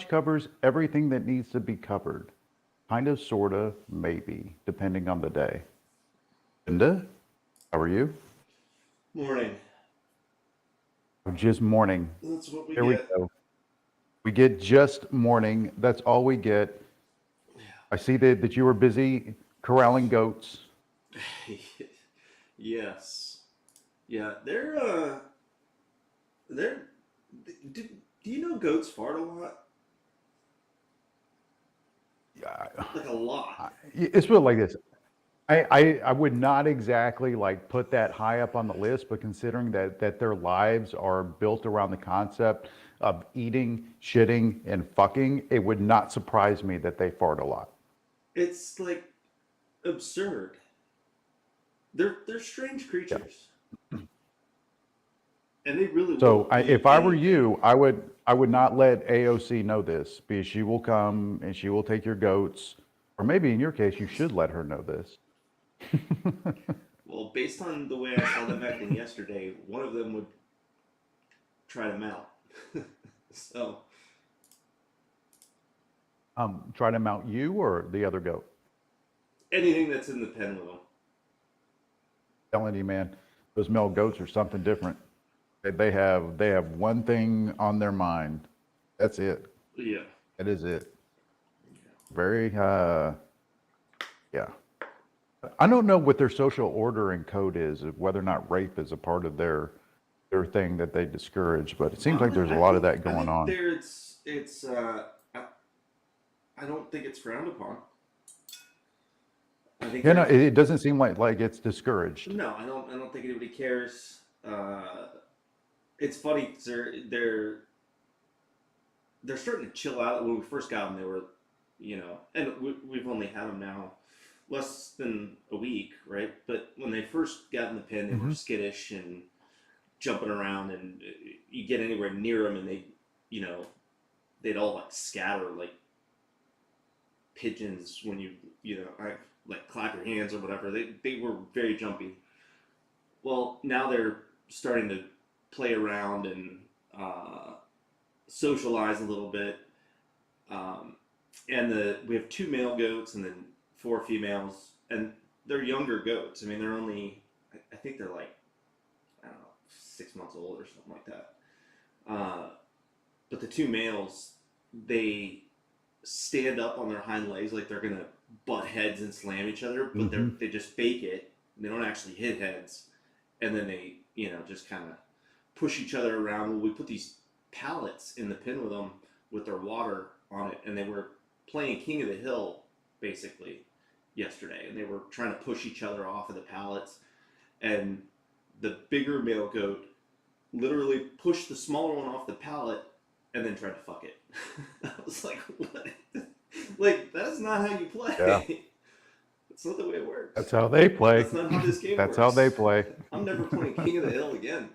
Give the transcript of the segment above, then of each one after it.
covers everything that needs to be covered. Kind of, sort of, maybe, depending on the day. Linda, how are you? Morning. Just morning. That's what we There we get. go. We get just morning. That's all we get. I see that you were busy corralling goats. Yes. Yeah, they're do, do you know goats fart a lot? Yeah, Like a lot. it's really like this. I would not exactly like put that high up on the list, but considering that their lives are built around the concept of eating, shitting, and fucking, it would not surprise me that they fart a lot. It's like absurd. They're strange Yeah. creatures. And they really So will eat if I were anything. you, I would not let AOC know this because she will come and she will take your goats, or maybe in your case, you should let her know this. Well, based on the way I saw them acting yesterday, one of them would try to mount. So Try to mount you or the other goat. anything that's in the pen with them. Telling you, man, those male goats are something different. They have one thing on their mind. That's it. Yeah. That is it. Very yeah. I don't know what their social order and code is, of whether or not rape is a part of their thing that they discourage, but it seems like Oddly, there's a lot of that I going think on. I don't think it's frowned upon. I think You know, there's it doesn't seem like it's discouraged. no. I don't think anybody cares. It's funny 'cause they're starting to chill out. When we first got them, they were, and we've only had them now less than a week, right? But when they first got in the pen, they were Hmm. skittish and jumping around, and you get anywhere near them, and you know, they'd all like scatter like pigeons when I like clap your hands or whatever. They were very jumpy. Well, now they're starting to play around and uh, socialize a little bit. Um, and we have two male goats and then four females, and they're younger goats. I mean, they're only I think they're like I don't know 6 months old or something like that. Uh, but the two males, they stand up on their hind legs like they're gonna butt heads and slam each other, but Hmm. they just fake it. They don't actually hit heads, and then they just kind of push each other around. Well, we put these pallets in the pen with them with their water on it, and they were playing King of the Hill basically yesterday, and they were trying to push each other off of the pallets, and the bigger male goat literally pushed the smaller one off the pallet and then tried to fuck it. I was like, what? Like, that's not how you Yeah, play. That's not the way it works. that's how they play. That's not how this game That's how they works. play. I'm never playing King of the Hill again.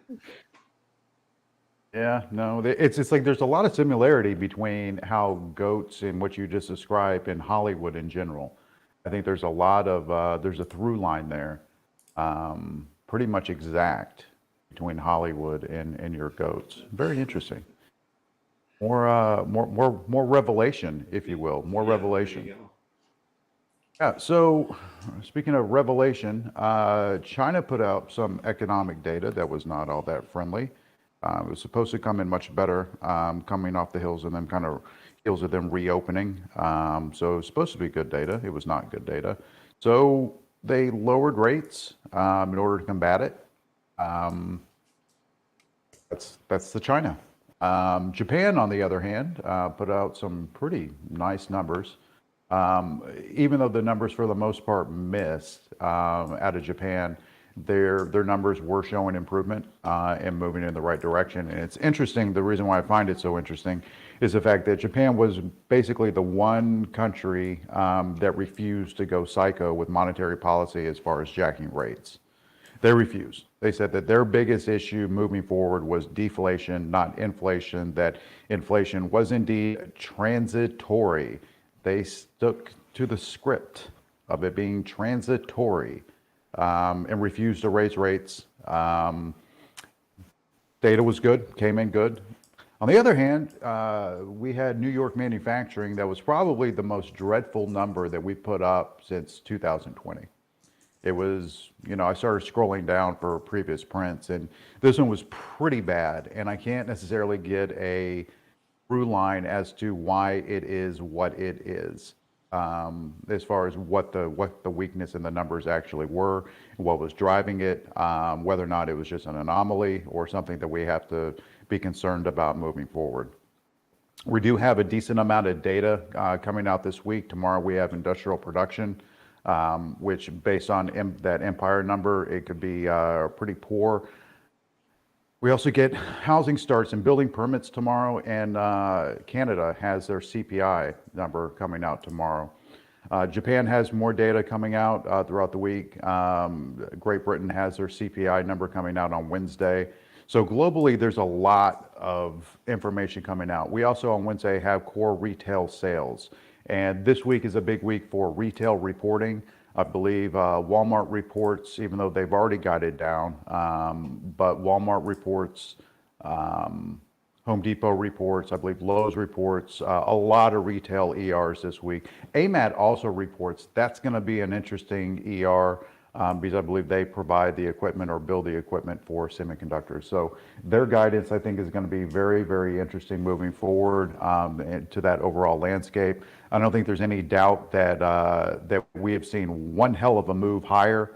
Yeah, no, it's like there's a lot of similarity between how goats and what you just described in Hollywood in general. I think there's a lot of there's a through line there, pretty much exact between Hollywood and your goats. Very interesting. More revelation, if you will, more Yeah, there revelation. you go. Yeah. So, speaking of revelation, China put out some economic data that was not all that friendly. It was supposed to come in much better, coming off the hills and then kind of heels of them reopening. So it was supposed to be good data. It was not good data. So they lowered rates in order to combat it. Um, that's the China. Japan, on the other hand, put out some pretty nice numbers. Even though the numbers for the most part missed out of Japan, their numbers were showing improvement and moving in the right direction. And it's interesting. The reason why I find it so interesting is the fact that Japan was basically the one country that refused to go psycho with monetary policy as far as jacking rates. They refused. They said that their biggest issue moving forward was deflation, not inflation, that inflation was indeed transitory. They stuck to the script of it being transitory and refused to raise rates. Data was good, came in good. On the other hand, we had New York manufacturing that was probably the most dreadful number that we put up since 2020. It was, I started scrolling down for previous prints, and this one was pretty bad. And I can't necessarily get a through line as to why it is what it is, as far as what the weakness in the numbers actually were, what was driving it, whether or not it was just an anomaly or something that we have to be concerned about moving forward. We do have a decent amount of data coming out this week. Tomorrow we have industrial production, which based on that Empire number, it could be pretty poor. We also get housing starts and building permits tomorrow, and Canada has their CPI number coming out tomorrow. Japan has more data coming out throughout the week. Great Britain has their CPI number coming out on Wednesday. So globally, there's a lot of information coming out. We also on Wednesday have core retail sales. And this week is a big week for retail reporting. I believe Walmart reports, even though they've already guided down, but Walmart reports, Home Depot reports, I believe Lowe's reports, a lot of retail ERs this week. AMAT also reports. That's going to be an interesting ER because I believe they provide the equipment or build the equipment for semiconductors. So their guidance, I think, is going to be very, very interesting moving forward to that overall landscape. I don't think there's any doubt that that we have seen one hell of a move higher.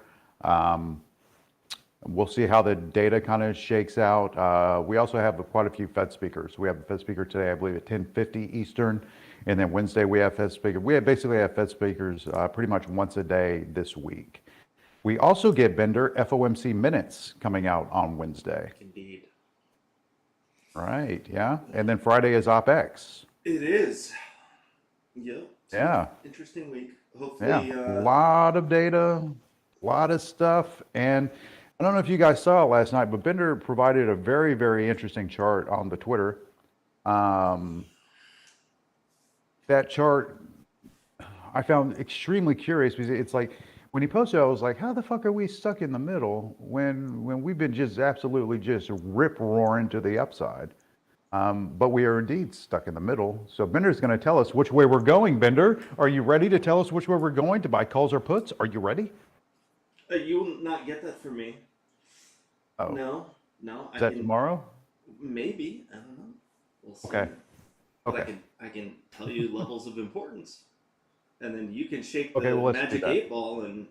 We'll see how the data kind of shakes out. We also have quite a few Fed speakers. We have a Fed speaker today, I believe, at 10:50 Eastern, and then Wednesday we have Fed speakers. We basically have Fed speakers pretty much once a day this week. We also get vendor FOMC minutes coming out on Wednesday. Indeed. Right, yeah. And then Friday is OpEx. It is. Yep. Yeah. Interesting week. Hopefully. Yeah. A lot of data, a lot of stuff. And I don't know if you guys saw it last night, but Bender provided a very, very interesting chart on the Twitter. That chart I found extremely curious because it's like, when he posted, I was like, how the fuck are we stuck in the middle when we've been just absolutely just rip roaring to the upside? But we are indeed stuck in the middle. So Bender's going to tell us which way we're going. Bender, are you ready to tell us which way we're going to buy calls or puts? Are you ready? You will not get that from me. Oh, No. is that tomorrow? Maybe. I don't know. We'll see. Okay. But Okay. I can tell you levels of importance, and then you can shake Okay, the well, let's do magic that. 8 ball and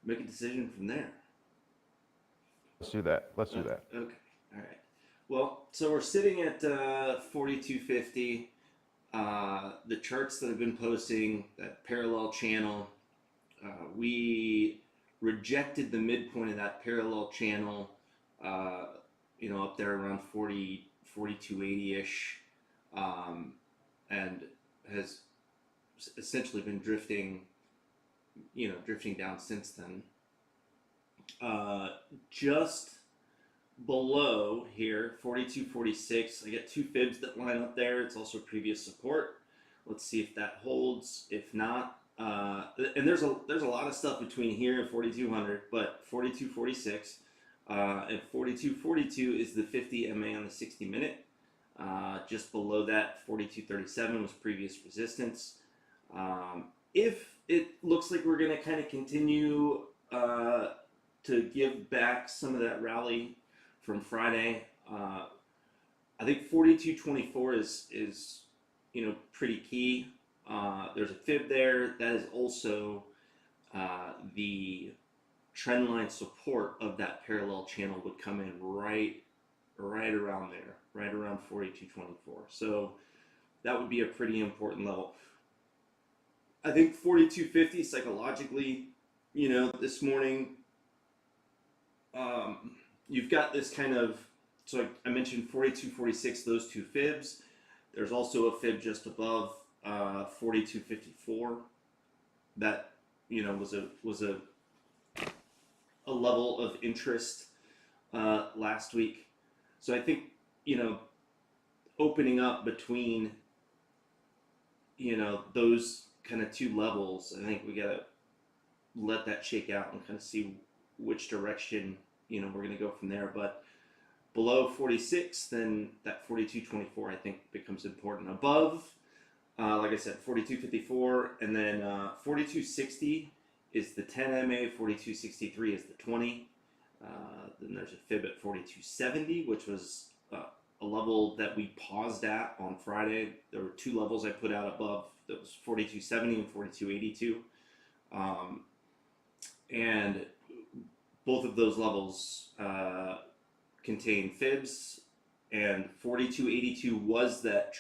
make a decision from there. Let's do that. Let's do that. Okay. All right. Well, so we're sitting at 4250. The charts that have been posting that parallel channel, we rejected the midpoint of that parallel channel, up there around 4280 ish, and has essentially been drifting down since then. Just below here, 42.46. I get two fibs that line up there. It's also previous support. Let's see if that holds. If not, and there's a lot of stuff between here and 4200, but 42.46 and 42.42 is the 50 MA on the 60 minute. Just below that, 42.37 was previous resistance. If it looks like we're going to kind of continue to give back some of that rally from Friday, I think 42.24 is pretty key. There's a fib there. That is also the trend line support of that parallel channel would come in right around there, right around 42.24. So that would be a pretty important level. I think 42.50 psychologically, this morning, you've got this kind of, so I mentioned 42.46, those two fibs. There's also a fib just above 42.54 that was a level of interest last week. So I think opening up between those kind of two levels, I think we gotta let that shake out and kind of see which direction we're gonna go from there. But below 46, then that 42.24 I think becomes important. Above, like I said, 42.54, and then 42.60 is the 10 MA, 42.63 is the 20. Then there's a fib at 42.70, which was a level that we paused at on Friday. There were two levels I put out above. That was 42.70 and 42.82. And both of those levels contain fibs, and 42.82 was that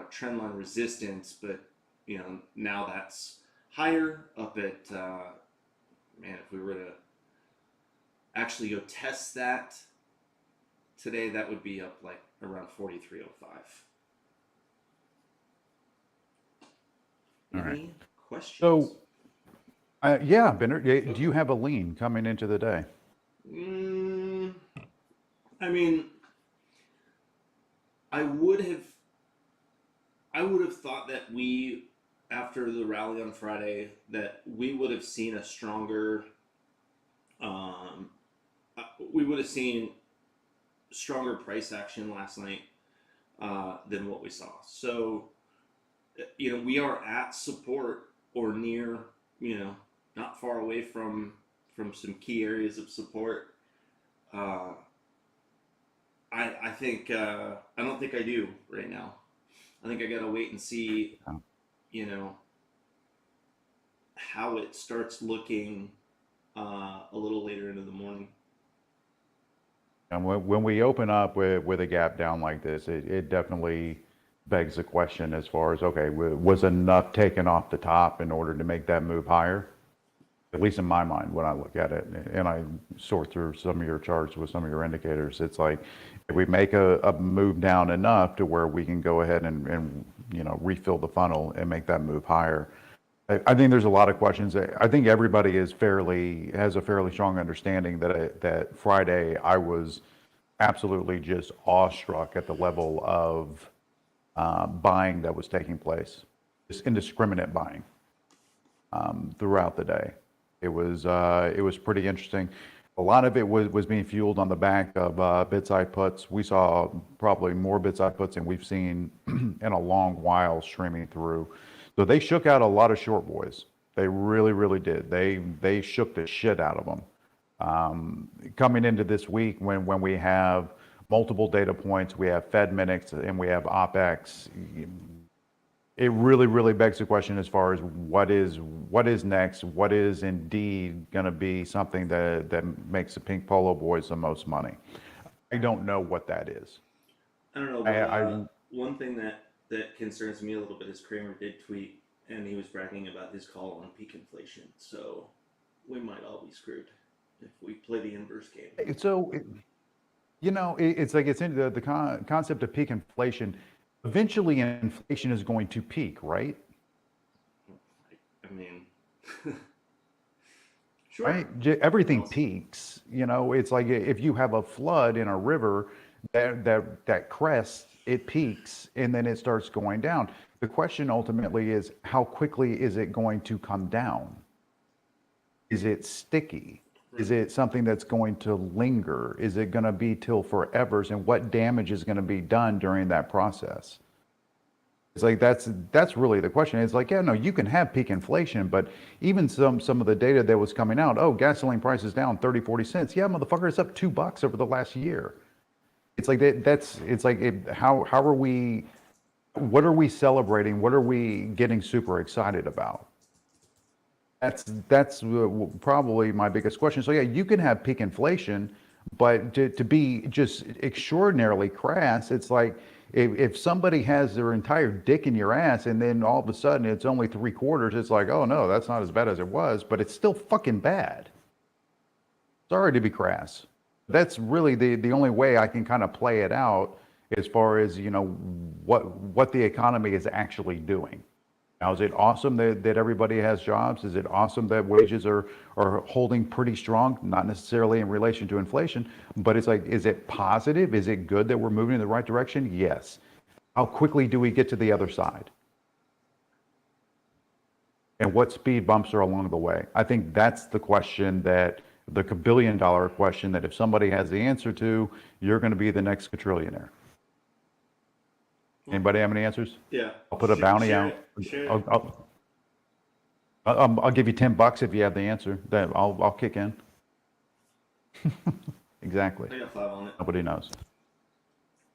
trend line resistance, but now that's higher, up at man, if we were to actually go test that today, that would be up like around 43.05. All Any right. questions? So, yeah, Bender, do you have a lean coming into the day? I mean, I would have thought that we, after the rally on Friday, that we would have seen a stronger, we would have seen stronger price action last night than what we saw. So, we are at support or near, not far away from some key areas of support. I think I don't think I do right now. I think I gotta wait and see, Oh. How it starts looking a little later into the morning. And when we open up with a gap down like this, it definitely begs the question as far as, okay, was enough taken off the top in order to make that move higher? At least in my mind, when I look at it, and I sort through some of your charts with some of your indicators, it's like if we make a move down enough to where we can go ahead and refill the funnel and make that move higher. I think there's a lot of questions. I think everybody has a fairly strong understanding that Friday I was absolutely just awestruck at the level of buying that was taking place, just indiscriminate buying throughout the day. It was pretty interesting. A lot of it was being fueled on the back of bid side puts. We saw probably more bid side puts than we've seen in a long while streaming through. So they shook out a lot of short boys. They really, really did. They shook the shit out of them. Coming into this week when we have multiple data points, we have Fed minutes and we have OPEX. It really, really begs the question as far as what is next, what is indeed going to be something that makes the pink polo boys the most money. I don't know what that is. I don't know, but one thing that concerns me a little bit is Kramer did tweet, and he was bragging about his call on peak inflation. So we might all be screwed if we play the inverse game. So, it's like it's into the concept of peak inflation. Eventually, inflation is going to peak, right? I mean, sure. Right? Everything peaks. It's like if you have a flood in a river, that crest, it peaks and then it starts going down. The question ultimately is how quickly is it going to come down? Is it sticky? Is it something that's going to linger? Is it going to be till forevers? And what damage is going to be done during that process? It's like that's really the question. It's like, yeah, no, you can have peak inflation, but even some of the data that was coming out, oh, gasoline prices down 30, 40 cents. Yeah, motherfucker, it's up $2 over the last year. It's like how are we, what are we celebrating? What are we getting super excited about? That's probably my biggest question. So yeah, you can have peak inflation, but to be just extraordinarily crass, it's like if somebody has their entire dick in your ass and then all of a sudden it's only 3/4, it's like, oh no, that's not as bad as it was, but it's still fucking bad. Sorry to be crass. That's really the only way I can kind of play it out as far as what the economy is actually doing. Now, is it awesome that everybody has jobs? Is it awesome that wages are holding pretty strong? Not necessarily in relation to inflation, but it's like, is it positive? Is it good that we're moving in the right direction? Yes. How quickly do we get to the other side? And what speed bumps are along the way? I think that's the question that the $1 billion question that if somebody has the answer to, you're going to be the next quadrillionaire. Anybody have any answers? Yeah. I'll put a bounty share out. It, share it. I'll give you $10 if you have the answer. Then I'll kick in. Exactly. I got 5 on it. Nobody knows,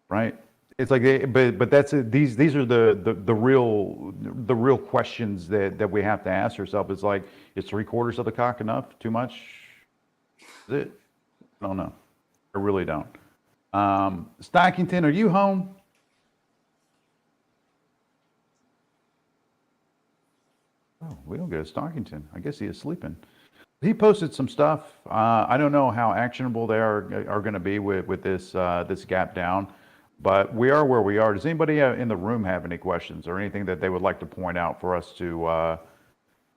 right? It's like, but that's it. These are the real questions that we have to ask ourselves. It's like, is 3/4 of the cock enough? Too much? Is it? I don't know. I really don't. Stockington, are you home? Oh, we don't get a Stockington. I guess he is sleeping. He posted some stuff. I don't know how actionable they are going to be with this this gap down, but we are where we are. Does anybody in the room have any questions or anything that they would like to point out for us to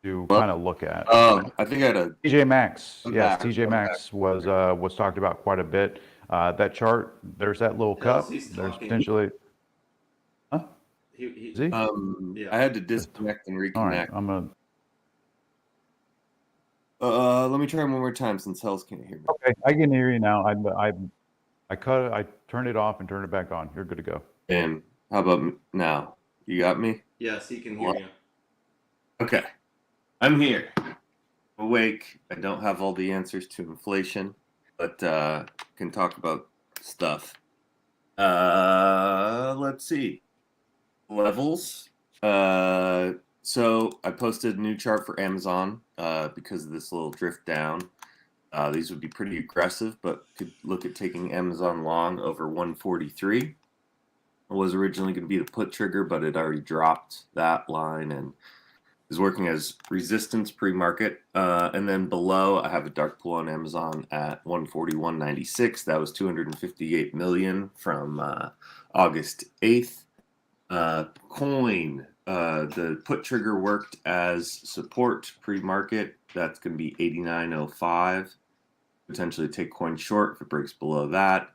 kind of look at? I think I had a TJ Maxx. I'm Yes, back. TJ I'm Maxx was talked about quite a bit. That chart, there's that little cup. He's There's talking. potentially. Huh? He, Is he? Yeah. I had to disconnect and All right. reconnect. I'm gonna. Let me try one more time since Hells can't hear me. Okay, I can hear you now. I turned it off and turned it back on. You're good to go. And how about now? You got me? Yes, he can hear you. Okay. I'm here. Awake. I don't have all the answers to inflation, but can talk about stuff. Let's see. Levels. So I posted a new chart for Amazon because of this little drift down. These would be pretty aggressive, but could look at taking Amazon long over 143. It was originally going to be the put trigger, but it already dropped that line and is working as resistance pre-market. And then below, I have a dark pool on Amazon at 141.96. That was 258 million from August 8th. Coin. The put trigger worked as support pre-market. That's going to be 89.05. Potentially take coin short if it breaks below that.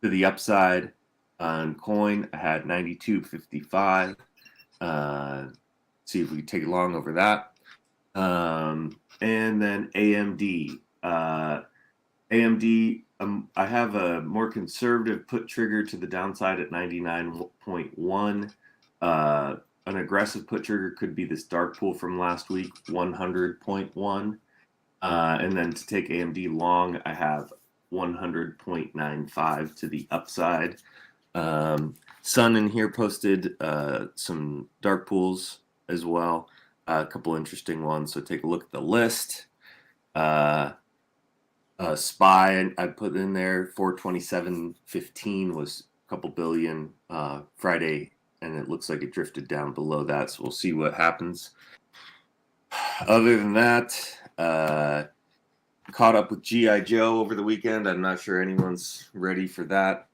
To the upside on coin, I had 92.55. See if we can take it long over that. And then AMD. AMD, I have a more conservative put trigger to the downside at 99.1. An aggressive put trigger could be this dark pool from last week, 100.1. And then to take AMD long, I have 100.95 to the upside. Sun in here posted some dark pools as well, a couple interesting ones. So take a look at the list. SPY, I put in there 427.15 was a couple billion Friday, and it looks like it drifted down below that. So we'll see what happens. Other than that, caught up with G.I. Joe over the weekend. I'm not sure anyone's ready for that.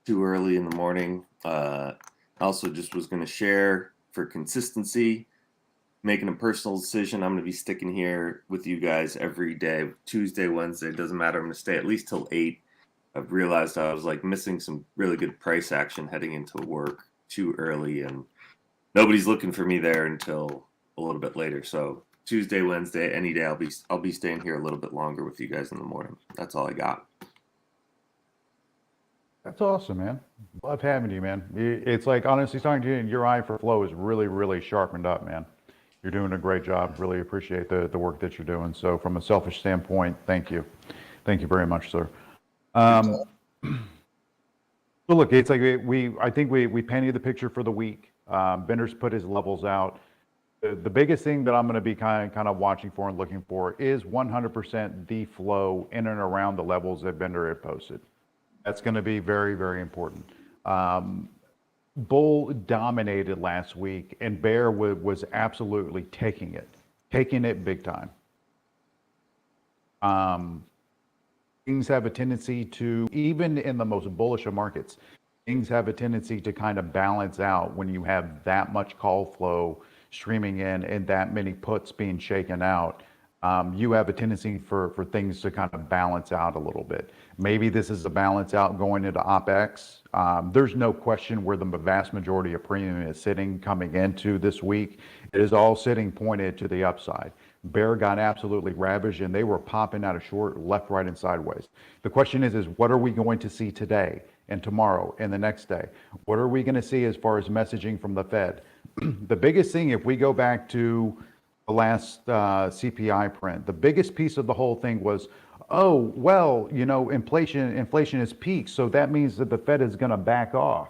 Too early in the morning. Also just was going to share for consistency, making a personal decision. I'm going to be sticking here with you guys every day, Tuesday, Wednesday, doesn't matter. I'm going to stay at least till 8. I've realized I was like missing some really good price action heading into work too early, and nobody's looking for me there until a little bit later. So Tuesday, Wednesday, any day I'll be staying here a little bit longer with you guys in the morning. That's all I got. That's awesome, man. Love having you, man. It's like, honestly, talking to you, and your eye for flow is really, really sharpened up, man. You're doing a great job. Really appreciate the work that you're doing. So from a selfish standpoint, thank you. Thank you very much, sir. So look, it's like I think we painted the picture for the week. Bender's put his levels out. The biggest thing that I'm going to be kind of watching for and looking for is 100% the flow in and around the levels that Bender had posted. That's going to be very, very important. Bull dominated last week, and Bear was absolutely taking it big time. Things have a tendency to, even in the most bullish of markets, things have a tendency to kind of balance out when you have that much call flow streaming in and that many puts being shaken out. You have a tendency for things to kind of balance out a little bit. Maybe this is a balance out going into OpEx. There's no question where the vast majority of premium is sitting coming into this week. It is all sitting pointed to the upside. Bear got absolutely ravaged, and they were popping out of short left, right, and sideways. The question is what are we going to see today and tomorrow and the next day? What are we going to see as far as messaging from the Fed? The biggest thing, if we go back to the last CPI print, the biggest piece of the whole thing was, oh, well, inflation has peaked, so that means that the Fed is going to back off,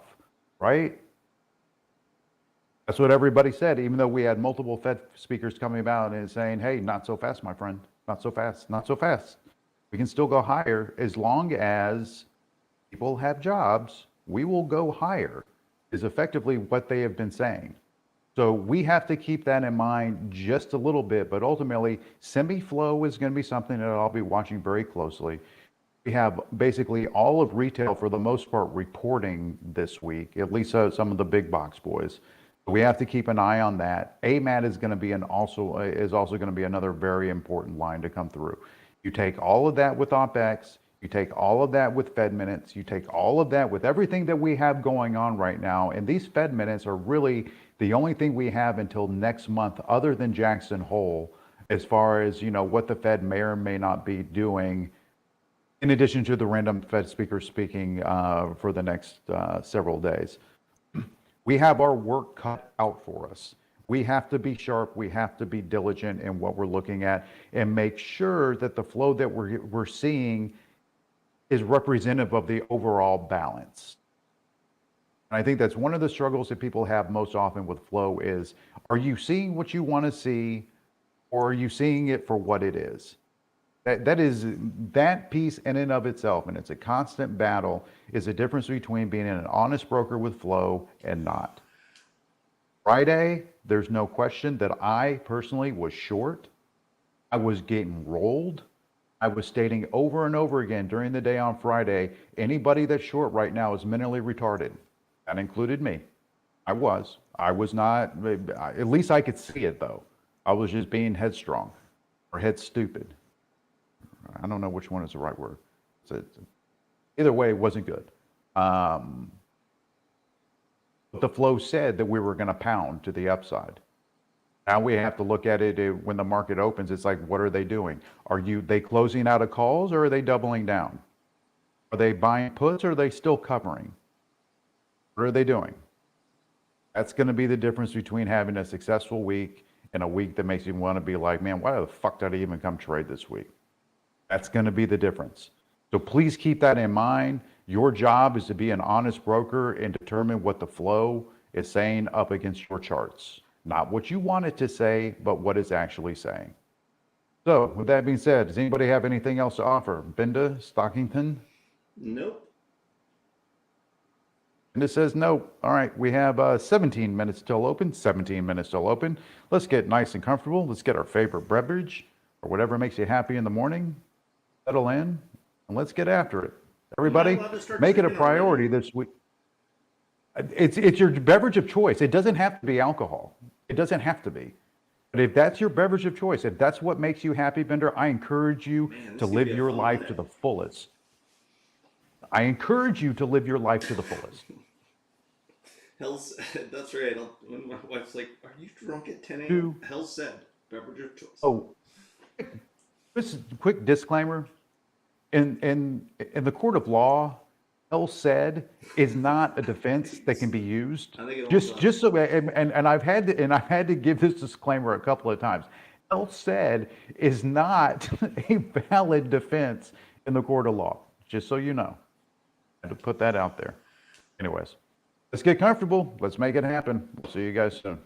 right? That's what everybody said, even though we had multiple Fed speakers coming out and saying, hey, not so fast, my friend. Not so fast, not so fast. We can still go higher as long as people have jobs. We will go higher, is effectively what they have been saying. So we have to keep that in mind just a little bit, but ultimately, semi-flow is going to be something that I'll be watching very closely. We have basically all of retail, for the most part, reporting this week, at least some of the big box boys. We have to keep an eye on that. AMAT is going to be also going to be another very important line to come through. You take all of that with OPEX, you take all of that with Fed minutes, you take all of that with everything that we have going on right now, and these Fed minutes are really the only thing we have until next month, other than Jackson Hole, as far as what the Fed may or may not be doing, in addition to the random Fed speaker speaking for the next several days. We have our work cut out for us. We have to be sharp. We have to be diligent in what we're looking at and make sure that the flow that we're seeing is representative of the overall balance. And I think that's one of the struggles that people have most often with flow is, are you seeing what you want to see, or are you seeing it for what it is? That piece in and of itself, and it's a constant battle, is the difference between being an honest broker with flow and not. Friday, there's no question that I personally was short. I was getting rolled. I was stating over and over again during the day on Friday, anybody that's short right now is mentally retarded. That included me. I was not, at least I could see it though. I was just being headstrong or head stupid. I don't know which one is the right word. So either way, it wasn't good. But the flow said that we were going to pound to the upside. Now we have to look at it when the market opens. It's like, what are they doing? Are they closing out of calls, or are they doubling down? Are they buying puts, or are they still covering? What are they doing? That's going to be the difference between having a successful week and a week that makes you want to be like, man, why the fuck did I even come trade this week? That's going to be the difference. So please keep that in mind. Your job is to be an honest broker and determine what the flow is saying up against your charts. Not what you want it to say, but what it's actually saying. So with that being said, does anybody have anything else to offer? Binda Stockington? Nope. Binda says no. All right, we have 17 minutes still open. 17 minutes still open. Let's get nice and comfortable. Let's get our favorite beverage or whatever makes you happy in the morning. Settle in, and let's get after it. Everybody, make it a priority this week. It's your beverage of choice. It doesn't have to be alcohol. It doesn't have to be. But if that's your beverage of choice, if that's what makes you happy, Bender, I encourage you to live your life to the fullest. I encourage you to live your life to the fullest. Hell's, that's right. When my wife's like, "Are you drunk at 10 a.m.?" Hell said, beverage of choice. Oh, just a quick disclaimer. In the court of law, hell said is not a defense that can be used. Just so, and I've had to give this disclaimer a couple of times. Hell said is not a valid defense in the court of law. Just so you know, I had to put that out there. Anyways, let's get comfortable. Let's make it happen. We'll see you guys soon.